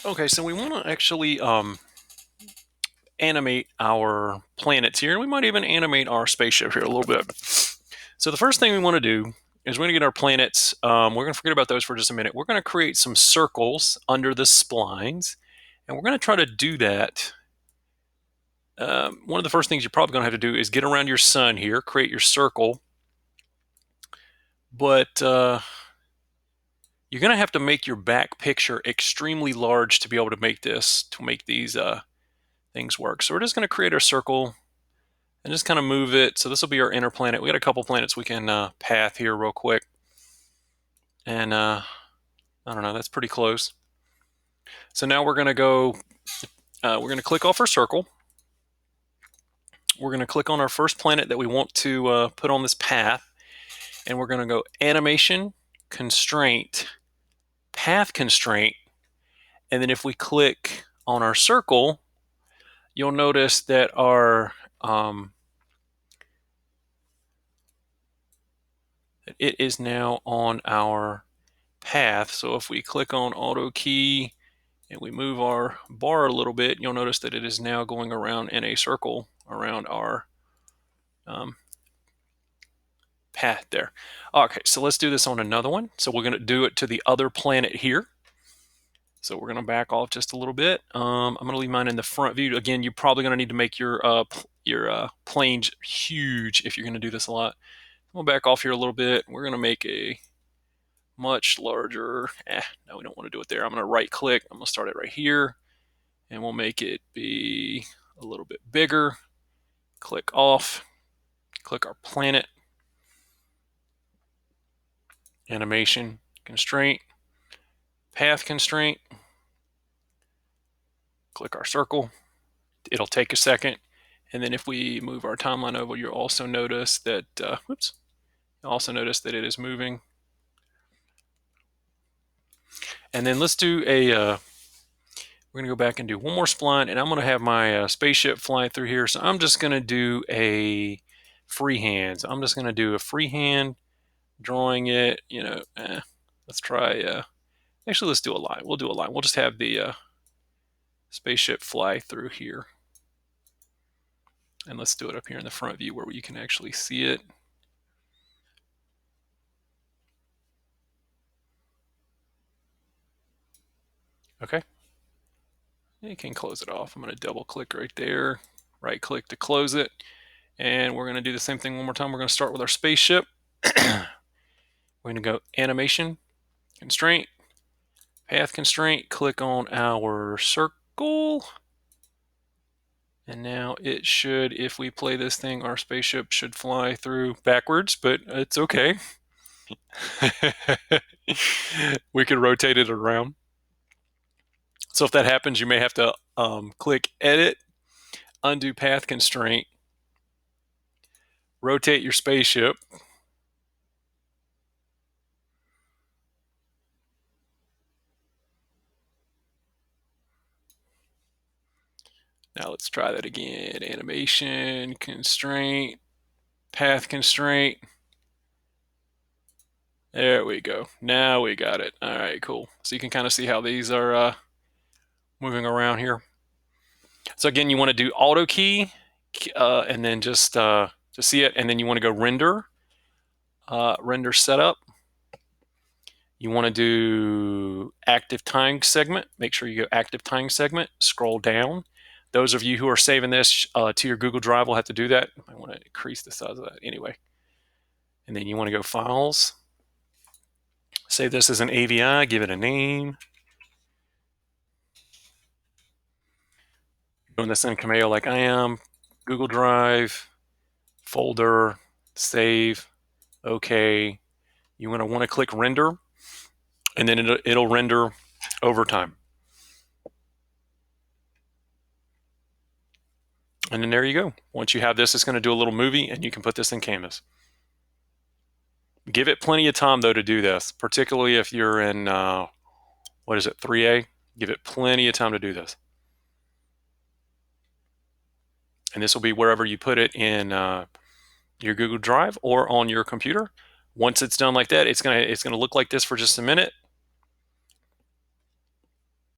Okay, so we want to actually animate our planets here, and we might even animate our spaceship here a little bit. So the first thing we want to do is we're going to get our planets. We're going to forget about those for just a minute. We're going to create some circles under the splines, and we're going to try to do that. One of the first things you're probably going to have to do is get around your sun here, create your circle, but you're going to have to make your back picture extremely large to be able to make these things work. So we're just going to create our circle and just kind of move it. So this will be our inner planet. We got a couple planets we can path here real quick. And I don't know, that's pretty close. So now we're going to go, we're going to click off our circle. We're going to click on our first planet that we want to put on this path. And we're going to go animation, constraint, path constraint. And then if we click on our circle, you'll notice that our it is now on our path. So if we click on auto key and we move our bar a little bit, you'll notice that it is now going around in a circle around our path there. Okay, so let's do this on another one. So we're going to do it to the other planet here. So we're going to back off just a little bit. I'm going to leave mine in the front view. Again, you're probably going to need to make your planes huge if you're going to do this a lot. We'll back off here a little bit. We're going to make a much larger. No, we don't want to do it there. I'm going to right click. I'm going to start it right here. And we'll make it be a little bit bigger. Click off. Click our planet. Animation constraint. Path constraint. Click our circle. It'll take a second. And then if we move our timeline over, you'll also notice that, You'll also notice that it is moving. And then let's do we're going to go back and do one more spline, and I'm going to have my spaceship fly through here. So I'm just going to do a freehand. So I'm just going to do a freehand drawing it, let's try, actually, let's do a line. We'll do a line. We'll just have the spaceship fly through here. And let's do it up here in the front view where you can actually see it. Okay. You can close it off. I'm going to double click right there, right click to close it. And we're going to do the same thing one more time. We're going to start with our spaceship. We're going to go animation, constraint, path constraint, click on our circle. And now it should, if we play this thing, our spaceship should fly through backwards, but it's okay. We can rotate it around. So if that happens, you may have to click edit, undo path constraint, rotate your spaceship. Now let's try that again. Animation, constraint, path constraint. There we go. Now we got it. All right, cool. So you can kind of see how these are moving around here. So again, you want to do auto key, and then just to see it, and then you want to go render, render setup. You want to do active time segment. Make sure you go active time segment. Scroll down. Those of you who are saving this to your Google Drive will have to do that. I want to increase the size of that anyway. And then you want to go files. Save this as an AVI. Give it a name. Doing this in Cameo like I am. Google Drive, folder, save, OK. You want to click render, and then it'll render over time. And then there you go. Once you have this, it's going to do a little movie, and you can put this in Canvas. Give it plenty of time, though, to do this, particularly if you're in, 3A? Give it plenty of time to do this. And this will be wherever you put it in your Google Drive or on your computer. Once it's done like that, it's gonna look like this for just a minute.